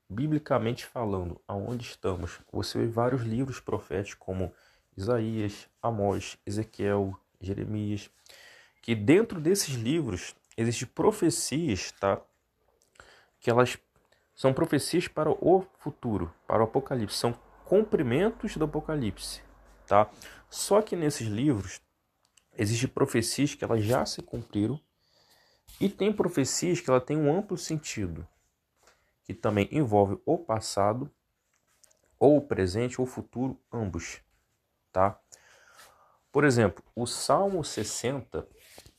biblicamente falando, aonde estamos, você vê vários livros proféticos como Isaías, Amós, Ezequiel, Jeremias, que dentro desses livros existem profecias, tá? Que elas são profecias para o futuro, para o Apocalipse, são cumprimentos do Apocalipse, tá? Só que nesses livros existem profecias que elas já se cumpriram e tem profecias que ela tem um amplo sentido, que também envolve o passado, ou o presente, ou o futuro, ambos, tá? Por exemplo, o Salmo 60,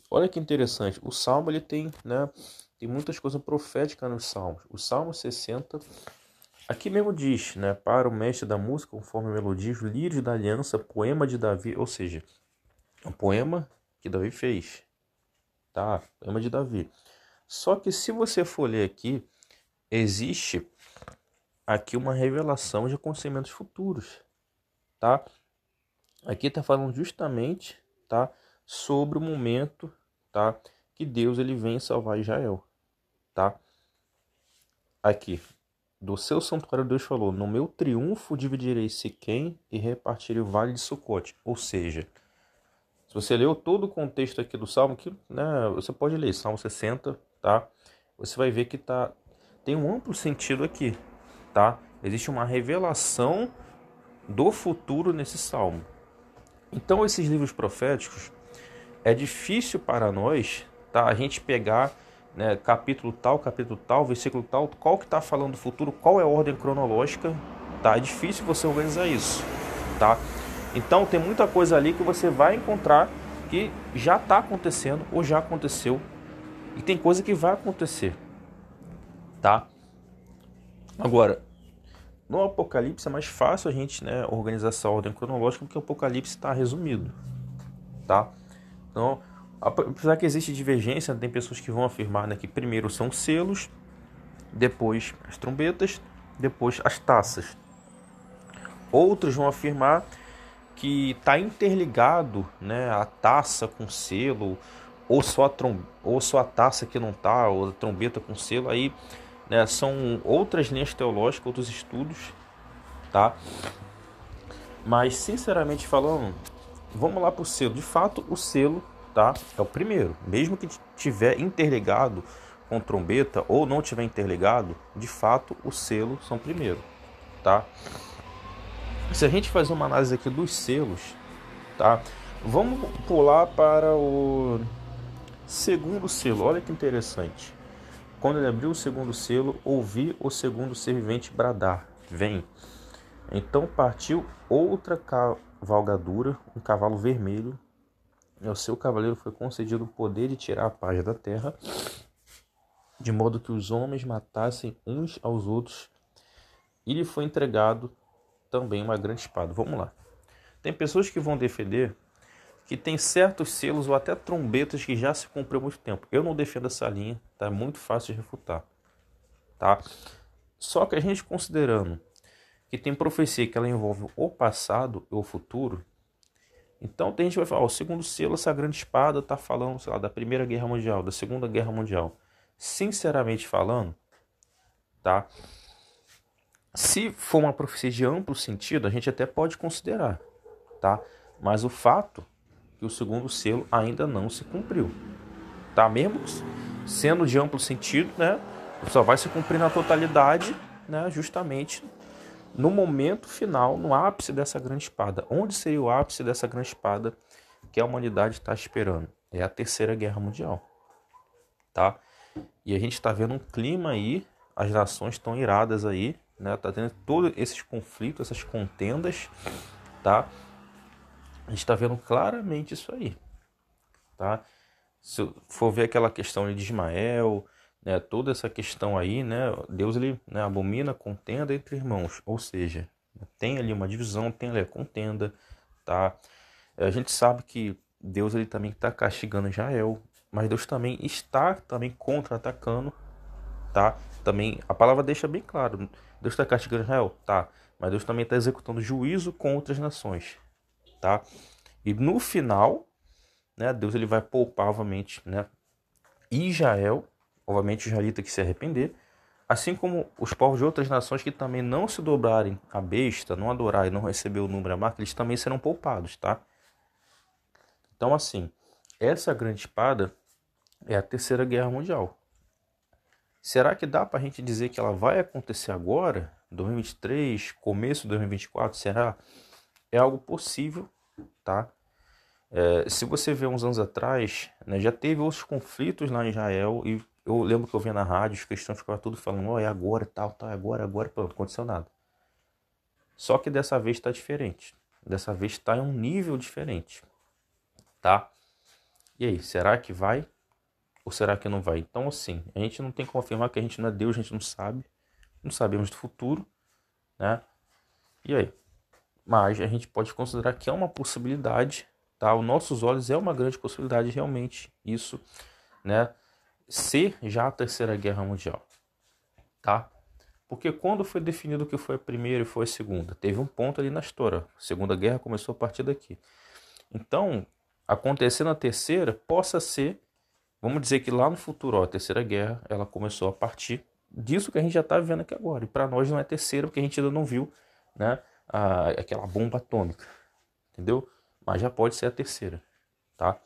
olha que interessante, o Salmo ele tem, né, tem muitas coisas proféticas nos Salmos. O Salmo 60, aqui mesmo diz, né, para o mestre da música, conforme a melodia, os lírios da aliança, poema de Davi, ou seja, um poema que Davi fez, tá? Poema de Davi. Só que se você for ler aqui, existe aqui uma revelação de acontecimentos futuros, tá? Aqui está falando justamente, tá, sobre o momento, tá, que Deus ele vem salvar Israel, tá? Aqui, do seu santuário Deus falou: no meu triunfo dividirei Siquém e repartirei o vale de Sucote. Ou seja, se você leu todo o contexto aqui do Salmo, que, né, você pode ler Salmo 60, tá? Você vai ver que tem um amplo sentido aqui, tá? Existe uma revelação do futuro nesse Salmo. Então, esses livros proféticos, é difícil para nós, tá, a gente pegar, né, capítulo tal, versículo tal, qual que está falando do futuro, qual é a ordem cronológica, tá? É difícil você organizar isso, tá? Então tem muita coisa ali que você vai encontrar que já está acontecendo ou já aconteceu e tem coisa que vai acontecer, tá? Agora, no Apocalipse é mais fácil a gente, né, organizar essa ordem cronológica porque o Apocalipse está resumido, tá? Então, apesar que existe divergência, tem pessoas que vão afirmar, né, que primeiro são os selos, depois as trombetas, depois as taças. Outros vão afirmar que está interligado, né, a taça com selo, ou só a taça que não está, ou a trombeta com selo. Aí, né, são outras linhas teológicas, outros estudos, tá? Mas, sinceramente falando, vamos lá para o selo. De fato, o selo, tá, é o primeiro. Mesmo que tiver interligado com trombeta ou não tiver interligado, de fato, o selo são primeiro, tá? Se a gente fazer uma análise aqui dos selos, tá? Vamos pular para o segundo selo. Olha que interessante. Quando ele abriu o segundo selo, ouvi o segundo ser vivente bradar: vem. Então partiu outra cavalgadura, um cavalo vermelho, e ao seu cavaleiro foi concedido o poder de tirar a paz da terra, de modo que os homens matassem uns aos outros, e lhe foi entregado também uma grande espada. Vamos lá. Tem pessoas que vão defender que tem certos selos ou até trombetas que já se cumpriu há muito tempo. Eu não defendo essa linha, tá? É muito fácil de refutar, tá? Só que a gente considerando que tem profecia que ela envolve o passado e o futuro, então tem gente que vai falar, o segundo selo, essa grande espada está falando, sei lá, da Primeira Guerra Mundial, da Segunda Guerra Mundial. Sinceramente falando, tá? Se for uma profecia de amplo sentido, a gente até pode considerar, tá? Mas o fato é que o segundo selo ainda não se cumpriu, tá? Mesmo sendo de amplo sentido, né? Só vai se cumprir na totalidade, né? Justamente no momento final, no ápice dessa grande espada. Onde seria o ápice dessa grande espada que a humanidade está esperando? É a Terceira Guerra Mundial, tá? E a gente está vendo um clima aí, as nações estão iradas aí, né? Tá tendo todos esses conflitos, essas contendas, tá? A gente está vendo claramente isso aí, tá? Se for ver aquela questão de Ismael, né, toda essa questão aí, né, Deus ele, né, abomina a contenda entre irmãos, ou seja, tem ali uma divisão, tem ali a contenda, tá? A gente sabe que Deus ele também está castigando Israel, mas Deus também está também contra-atacando, tá? Também a palavra deixa bem claro, Deus está castigando Israel, tá? Mas Deus também está executando juízo com outras nações, tá? E no final, né, Deus ele vai poupar, obviamente, né, Israel, obviamente o israelita que se arrepender, Assim como os povos de outras nações que também não se dobrarem à besta, não adorar e não receber o número e a marca, eles também serão poupados, tá? Então, assim, essa grande espada é a Terceira Guerra Mundial. Será que dá para a gente dizer que ela vai acontecer agora, 2023, começo de 2024? Será? É algo possível, tá? Se você vê uns anos atrás, né, já teve outros conflitos lá em Israel e eu lembro que eu via na rádio, os cristãos ficavam tudo falando, é agora, tal, é agora, pronto, não aconteceu nada. Só que dessa vez está diferente. Dessa vez está em um nível diferente, tá? E aí, será que vai ou será que não vai? Então, assim, a gente não tem como afirmar que a gente não é Deus, a gente não sabe, não sabemos do futuro, né? E aí? Mas a gente pode considerar que é uma possibilidade, tá? Aos nossos olhos é uma grande possibilidade realmente isso, né? Ser já a Terceira Guerra Mundial, tá? Porque quando foi definido o que foi a primeira e foi a segunda, teve um ponto ali na história. A Segunda Guerra começou a partir daqui. Então, acontecendo a terceira, possa ser, vamos dizer que lá no futuro, ó, a Terceira Guerra, ela começou a partir disso que a gente já está vivendo aqui agora. E para nós não é terceira, porque a gente ainda não viu, né, aquela bomba atômica, entendeu? Mas já pode ser a terceira, tá?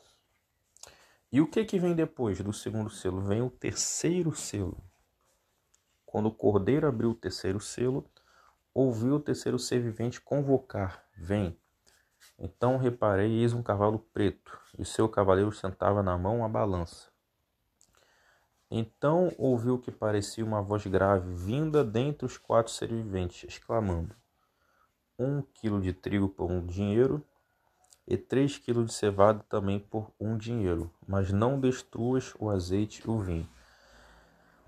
E o que vem depois do segundo selo? Vem o terceiro selo. Quando o cordeiro abriu o terceiro selo, ouviu o terceiro ser vivente convocar: vem. Então reparei, eis um cavalo preto, e seu cavaleiro sentava na mão a balança. Então ouviu que parecia uma voz grave, vinda dentre os quatro seres viventes, exclamando: 1 quilo de trigo por 1 dinheiro, e 3 quilos de cevada também por 1 dinheiro, mas não destruas o azeite e o vinho.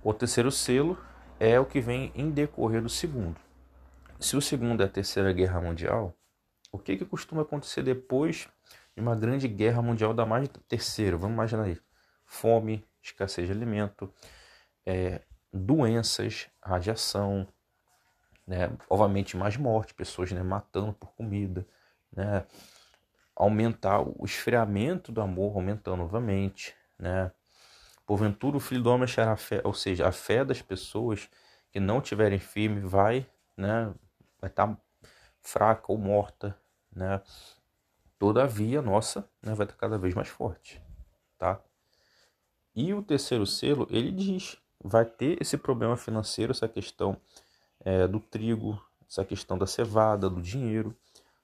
O terceiro selo é o que vem em decorrer do segundo. Se o segundo é a Terceira Guerra Mundial, o que costuma acontecer depois de uma grande guerra mundial da mais terceira? Vamos imaginar aí. Fome, escassez de alimento, doenças, radiação, né? Obviamente mais morte, pessoas, né, matando por comida, né? Aumentar o esfriamento do amor, aumentando novamente, né? Porventura o filho do homem achará a fé, ou seja, a fé das pessoas que não tiverem firme vai, né, vai estar fraca ou morta, né? Todavia, nossa, né, vai estar cada vez mais forte, tá? E o terceiro selo, ele diz, vai ter esse problema financeiro, essa questão do trigo, essa questão da cevada, do dinheiro.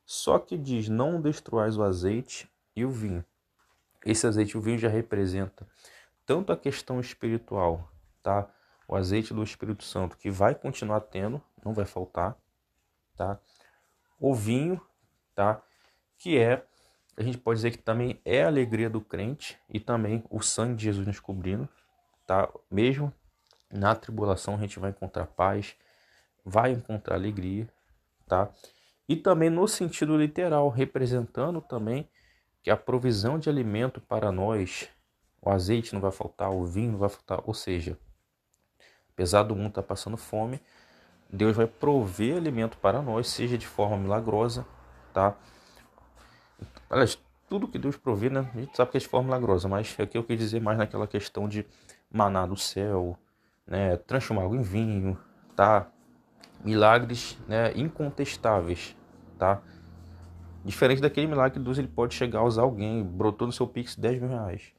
Só que diz, não destruais o azeite e o vinho. Esse azeite e o vinho já representa tanto a questão espiritual, tá? O azeite do Espírito Santo, que vai continuar tendo, não vai faltar, tá? O vinho, tá? Que a gente pode dizer que também é a alegria do crente e também o sangue de Jesus nos cobrindo, tá? Mesmo na tribulação a gente vai encontrar paz, vai encontrar alegria, tá? E também no sentido literal, representando também que a provisão de alimento para nós, o azeite não vai faltar, o vinho não vai faltar, ou seja, apesar do mundo estar passando fome, Deus vai prover alimento para nós, seja de forma milagrosa, tá? Aliás, tudo que Deus provê, né? A gente sabe que é de forma milagrosa, mas aqui eu quis dizer mais naquela questão de maná do céu, né? Transformar água em vinho, tá? Milagres, né? Incontestáveis, tá? Diferente daquele milagre que Deus ele pode chegar a usar alguém, brotou no seu Pix 10 mil reais.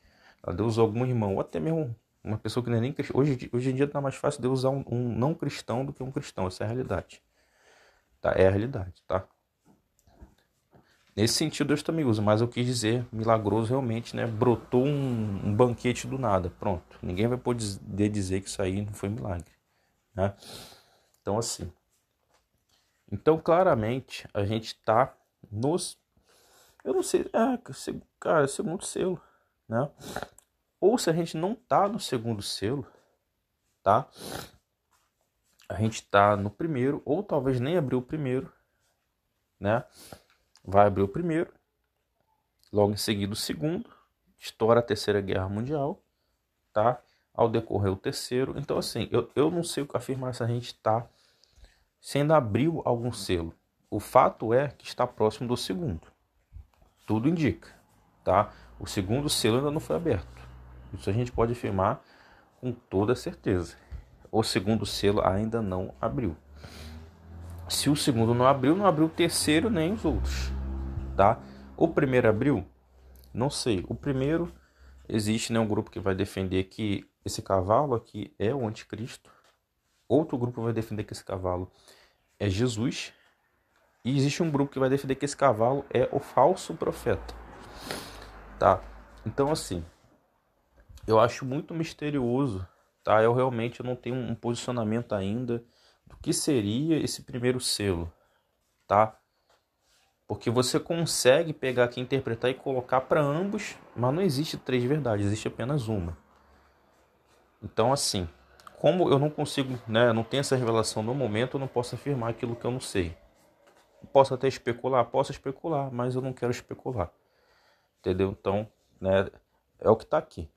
Deus usou algum irmão, ou até mesmo uma pessoa que não é nem cristã. Hoje em dia está mais fácil Deus usar um não cristão do que um cristão. Essa é a realidade. Tá? É a realidade, tá? Nesse sentido Deus também usa, mas eu quis dizer milagroso realmente, né? Brotou um banquete do nada, pronto. Ninguém vai poder dizer que isso aí não foi milagre, né? Então assim, então claramente a gente está nos, eu não sei, cara, segundo selo, né? Ou se a gente não tá no segundo selo, tá? A gente tá no primeiro, ou talvez nem abriu o primeiro, né? Vai abrir o primeiro, logo em seguida o segundo, estoura a Terceira Guerra Mundial, tá? Ao decorrer o terceiro. Então assim, eu não sei afirmar se a gente tá, se ainda abriu algum selo. O fato é que está próximo do segundo. Tudo indica, tá? O segundo selo ainda não foi aberto. Isso a gente pode afirmar com toda certeza. o segundo selo ainda não abriu. Se o segundo não abriu o terceiro nem os outros, tá? O primeiro abriu? Não sei. O primeiro, existe, né, um grupo que vai defender que esse cavalo aqui é o anticristo. Outro grupo vai defender que esse cavalo é Jesus. E existe um grupo que vai defender que esse cavalo é o falso profeta, tá? Então, assim, eu acho muito misterioso, tá? Eu realmente não tenho um posicionamento ainda do que seria esse primeiro selo, tá? Porque você consegue pegar aqui, interpretar e colocar para ambos, mas não existe três verdades, existe apenas uma. Então, assim, como eu não consigo, né, não tenho essa revelação no momento, eu não posso afirmar aquilo que eu não sei. Posso até especular, mas eu não quero especular, entendeu? Então, né, é o que está aqui,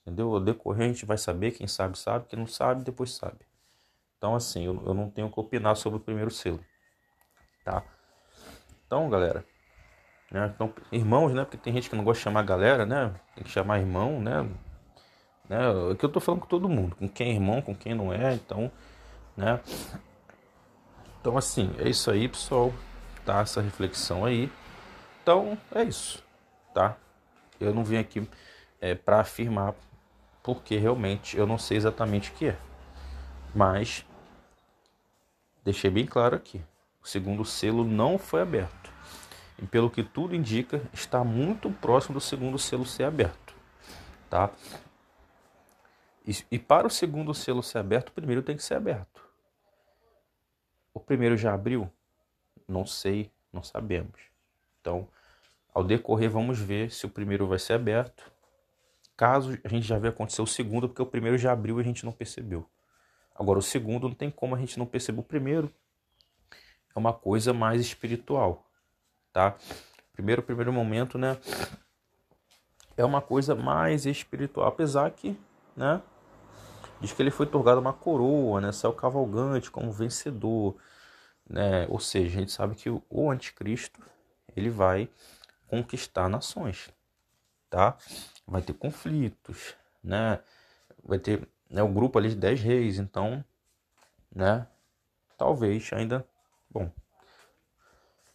entendeu? O decorrer a gente vai saber, quem sabe, quem não sabe, depois sabe. Então, assim, eu não tenho que opinar sobre o primeiro selo, tá? Então, galera, né, então, irmãos, né, porque tem gente que não gosta de chamar galera, né, tem que chamar irmão, né, é que eu tô falando com todo mundo, com quem é irmão, com quem não é, então, né, então, assim, é isso aí, pessoal, tá, essa reflexão aí. Então, é isso, tá? Eu não vim aqui para afirmar, porque realmente eu não sei exatamente o que é. Mas, deixei bem claro aqui, o segundo selo não foi aberto. E pelo que tudo indica, está muito próximo do segundo selo ser aberto, tá? E para o segundo selo ser aberto, o primeiro tem que ser aberto. O primeiro já abriu? Não sei, não sabemos. Então, ao decorrer, vamos ver se o primeiro vai ser aberto. Caso a gente já vê acontecer o segundo, porque o primeiro já abriu e a gente não percebeu. Agora, o segundo não tem como a gente não perceber o primeiro. É uma coisa mais espiritual, tá? Primeiro momento, né? É uma coisa mais espiritual. Apesar que, né? Diz que ele foi otorgado uma coroa, né? Saiu cavalgante como vencedor, né? Ou seja, a gente sabe que o anticristo, ele vai conquistar nações, tá? Vai ter conflitos, né? Vai ter, né, o grupo ali de 10 reis, então, né? Talvez ainda, bom,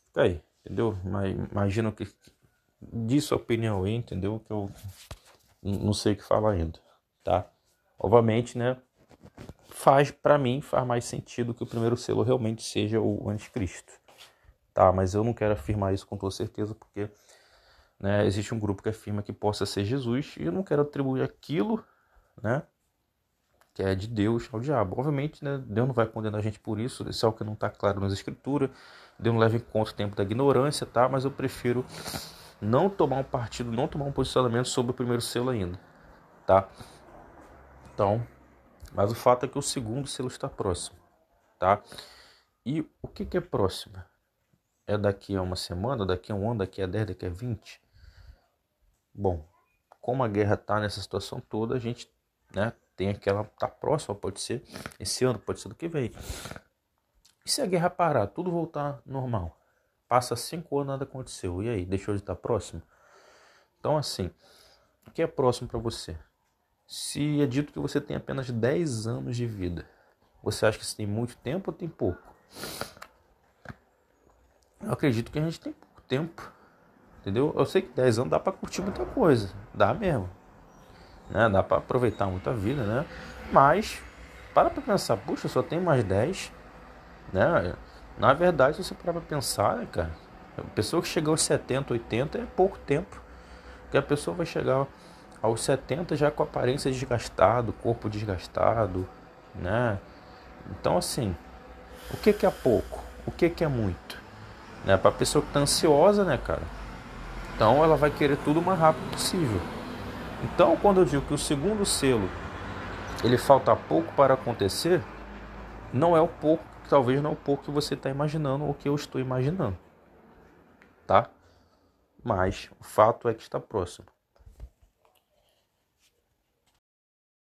fica aí, entendeu? Mas imagino que disso a opinião aí, entendeu? Que eu não sei o que falar ainda, tá? Obviamente, né? Para mim, faz mais sentido que o primeiro selo realmente seja o anticristo, tá? Mas eu não quero afirmar isso com toda certeza, porque, né, existe um grupo que afirma que possa ser Jesus, e eu não quero atribuir aquilo, né, que é de Deus ao diabo. Obviamente, né, Deus não vai condenar a gente por isso, isso é o que não está claro nas escrituras, Deus não leva em conta o tempo da ignorância, tá? Mas eu prefiro não tomar um partido, não tomar um posicionamento sobre o primeiro selo ainda, tá? Então, mas o fato é que o segundo selo está próximo, tá? E o que é próximo? É daqui a uma semana, daqui a um ano, daqui a 10, daqui a 20? Bom, como a guerra está nessa situação toda, a gente, né, tem aquela, tá próxima, pode ser esse ano, pode ser do que vem. E se a guerra parar, tudo voltar normal? Passa 5 anos, nada aconteceu. E aí, deixou de estar próximo? Então, assim, o que é próximo para você? Se é dito que você tem apenas 10 anos de vida, você acha que você tem muito tempo ou tem pouco? Eu acredito que a gente tem pouco tempo, entendeu? Eu sei que 10 anos dá para curtir muita coisa, dá mesmo, né? Dá para aproveitar muita vida, né? Mas, para pensar, puxa, eu só tenho mais 10, né? Na verdade, se você parar para pensar, né, cara, a pessoa que chega aos 70, 80 é pouco tempo, porque a pessoa vai chegar aos 70 já com a aparência desgastada, corpo desgastado, né? Então, assim, o que é pouco? O que é muito? Né? Para a pessoa que está ansiosa, né, cara? Então, ela vai querer tudo o mais rápido possível. Então, quando eu digo que o segundo selo, ele falta pouco para acontecer, não é o pouco, talvez não é o pouco que você está imaginando ou que eu estou imaginando, tá? Mas o fato é que está próximo.